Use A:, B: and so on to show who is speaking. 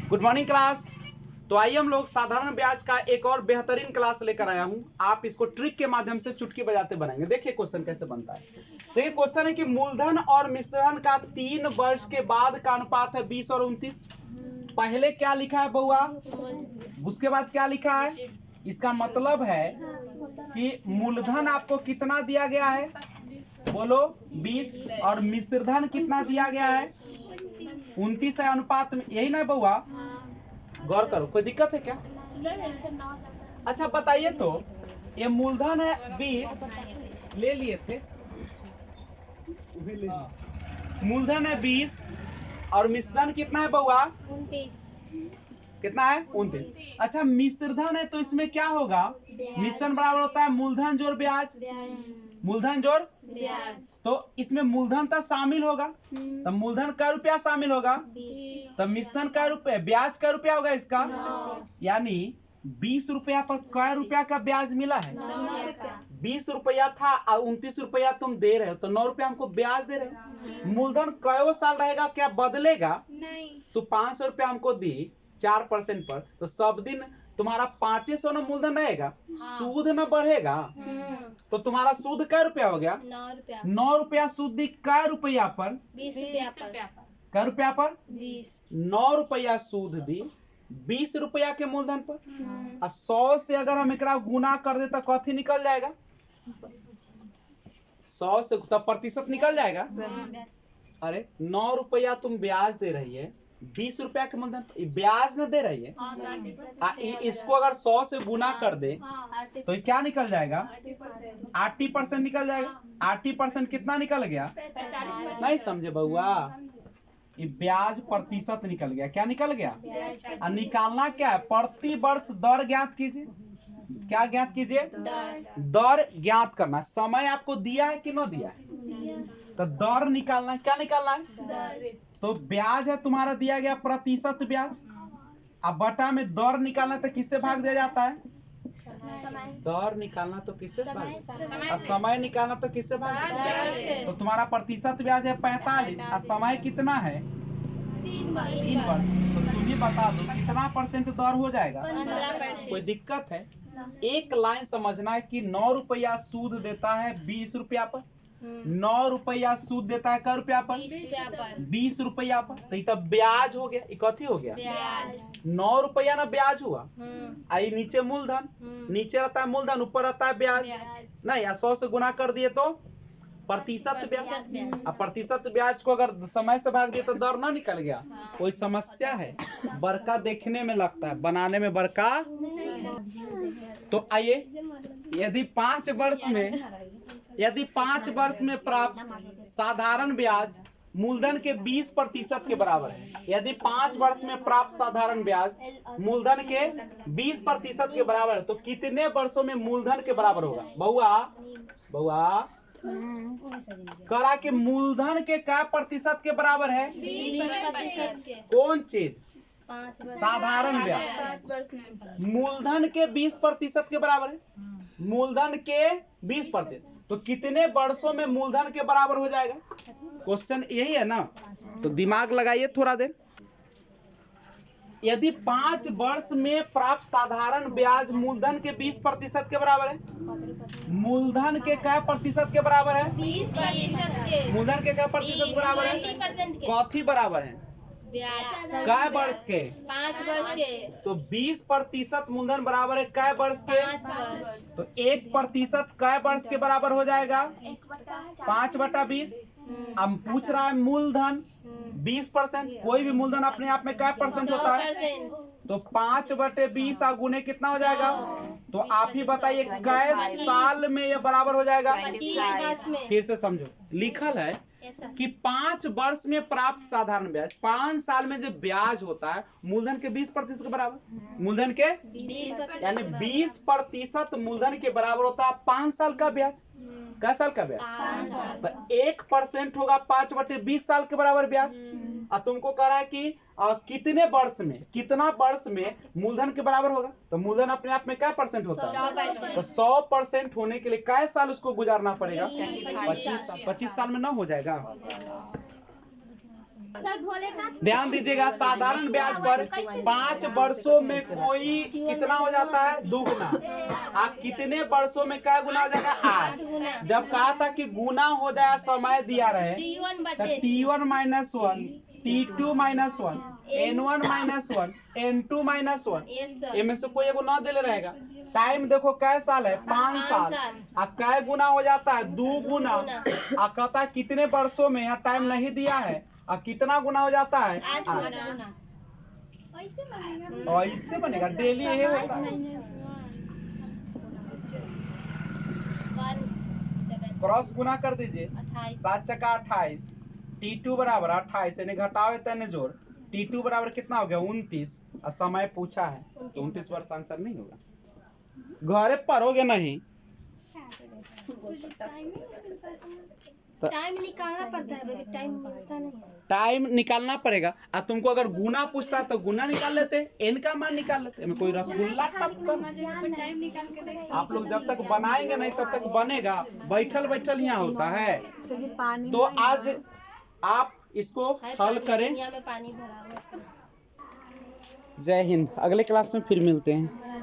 A: Good morning class. तो आइए हम लोग साधारण ब्याज का एक और बेहतरीन क्लास लेकर आया हूं। आप इसको ट्रिक के माध्यम से चुटकी बजाते बनाएंगे। देखिए क्वेश्चन कैसे बनता है। देखिए क्वेश्चन है कि मूलधन और मिश्रधन का 3 वर्ष के बाद का अनुपात है 20 और 29। पहले क्या लिखा है बउआ, उसके बाद क्या लिखा है। इसका मतलब है कि मूलधन आपको कितना दिया गया है, बोलो 20, और मिश्रधन कितना दिया गया है 29 है अनुपात में, यही ना बउआ। गौर करो, कोई दिक्कत है क्या? अच्छा बताइए तो, ये मूलधन है 20, ले लिए थे, मूलधन है 20 और मिश्रधन कितना है बउआ, कितना है 29। अच्छा मिश्रधन है तो इसमें क्या होगा, मिश्रधन बराबर होता है मूलधन जोड़ ब्याज, मूलधन जोड़ ब्याज। तो इसमें मूलधन तो शामिल होगा, तो मूलधन का रुपया शामिल होगा, तो मिश्रधन का रुपया, ब्याज का रुपया होगा इसका, यानी 20 रुपया पर क्या रुपया का ब्याज मिला है, 20 रुपया था और 29 रुपया तुम दे रहे हो, तो 9 रुपया हमको ब्याज दे रहे हो। मूलधन कई साल रहेगा, क्या बदलेगा नहीं। तो 500 रुपया हमको दी 4% पर, तो सब दिन तुम्हारा 500 न मूलधन रहेगा, सूद न बढ़ेगा। तो तुम्हारा सूद कै रुपया हो गया, 9 रुपया सूद दी कै रुपया पर, 20 रुपया पर, कै रुपया पर 20, 9 रुपया सूद दी 20 रुपया के मूलधन पर। और 100 से अगर हम एकरा गुना कर दे तो कथी निकल जाएगा, 100 से तो प्रतिशत निकल जाएगा। अरे 9 रुपया तुम ब्याज दे रही है, 20 रुपया के मूलधन पर ब्याज न दे रही है। इसको अगर 100 से गुना कर दे तो क्या निकल जाएगा, 80% निकल जाएगा। 80% कितना निकल गया, नहीं समझे बउआ, ये ब्याज प्रतिशत निकल गया। क्या निकल गया, और निकालना क्या है, प्रति वर्ष दर ज्ञात कीजिए। क्या ज्ञात कीजिए, दर ज्ञात करना। समय आपको दिया है कि न दिया है, तो दर निकालना है। क्या निकालना है, तो ब्याज है तुम्हारा दिया गया प्रतिशत ब्याज, अब बटा में दर निकालना तो किससे भाग दिया जाता है, दर निकालना तो किससे भाग, और समय निकालना तो किससे भाग। तो तुम्हारा प्रतिशत ब्याज है 45 और समय कितना है 3 वर्ष। तो तुम ही बता दो कितना % दर हो जाएगा, 15%। कोई दिक्कत है, एक लाइन समझना है कि 9 रुपया सूद देता है 20 रुपया पर, 9 रुपया सूद देता है कै रुपया पर, 20 रुपया पर। तो ये ब्याज हो गया, कथी हो गया, 9 रुपया ना ब्याज हुआ। आई नीचे मूलधन, नीचे रहता है मूलधन, ऊपर रहता है ब्याज। नहीं 100 से गुना कर दिए तो प्रतिशत ब्याज, अब प्रतिशत ब्याज को अगर समय से भाग दिए तो दर ना निकल गया। कोई समस्या है, बड़का देखने में लगता है, बनाने में बड़का। तो आइए, यदि 5 वर्ष में प्राप्त साधारण ब्याज मूलधन के 20% के बराबर है, यदि 5 वर्ष में प्राप्त साधारण ब्याज मूलधन के 20% के बराबर है, तो कितने वर्षों में मूलधन के बराबर होगा बउआ करा के मूलधन के क्या प्रतिशत के बराबर है, 20%। कौन चीज, साधारण ब्याज मूलधन के 20% के बराबर है, मूलधन के 20%। तो कितने वर्षों में मूलधन के बराबर हो जाएगा, क्वेश्चन यही है ना। तो दिमाग लगाइए थोड़ा देर। यदि 5 वर्ष में प्राप्त साधारण ब्याज मूलधन के 20% के बराबर है, मूलधन के क्या प्रतिशत के बराबर है, 20%। मूलधन के क्या प्रतिशत के बराबर है, कथी बराबर है, कै वर्ष के, 5 वर्ष के। तो 20% मूलधन बराबर है कै वर्ष के, 5 वर्ष। तो 1% कै वर्ष के बराबर हो जाएगा, 5/20। अब पूछ रहा है मूलधन 20%, कोई भी मूलधन अपने आप में कै % होता है, तो 5/20 गुने कितना हो जाएगा। तो आप ही बताइए कै साल में ये बराबर हो जाएगा। फिर से समझो, लिखल है कि 5 वर्ष में प्राप्त साधारण ब्याज, 5 साल में जो ब्याज होता है मूलधन के 20% के बराबर, मूलधन के 20%, यानी 20% मूलधन के बराबर होता है 5 साल का ब्याज। क्या साल का ब्याज, तो 1% होगा 5/20 साल के बराबर ब्याज। और तुमको कह रहा है कि कितने वर्ष में, कितना वर्ष में मूलधन के बराबर होगा, तो मूलधन अपने आप में क्या % होता है, तो 100% होने के लिए क्या साल उसको गुजारना पड़ेगा, 25 साल। 25 साल में ना हो जाएगा।
B: सर भोलेनाथ
A: ध्यान दीजिएगा, साधारण ब्याज पर 5 वर्षों में कोई कितना हो जाता है? 2 गुना। कितने वर्षों में क्या गुना हो जाएगा? 8
B: गुना।
A: जब कहा था कि गुना हो जाए, समय दिया रहे, तो T1 minus 1, T2 minus 1, N1 minus 1, N2 minus 1, इनमें से कोई एगो ना दिले रहेगा। टाइम देखो कै साल है? 5 साल। कै गुना हो जाता है? 2 गुना। कहता है कितने वर्षों में, यहाँ टाइम नहीं दिया है, कितना गुना हो जाता है?
B: 8 गुना।
A: ऐसे बनेगा, डेली यही होता है। क्रॉस गुना कर दीजिए, 7 चक्का 28, T2 बराबर 28, यानी घटाओ तने जोड़, T2 बराबर कितना हो गया? 29। और समय पूछा है तो 29 वर्ष आंसर नहीं होगा। घरे पढ़ोगे नहीं
B: टाइम निकालना पड़ता है, बेबी टाइम मिलता नहीं है।
A: टाइम निकालना पड़ेगा। तुमको अगर गुना पूछता तो गुना निकाल लेते, एन का मान निकाल लेते, कोई रसगुल्ला टपकर। आप लोग जब तक बनाएंगे नहीं तब तक बनेगा, बैठल बैठल यहाँ होता है। तो आज आप इसको हल करें।
B: पानी भरा हुआ।
A: जय हिंद। अगले क्लास में फिर मिलते हैं।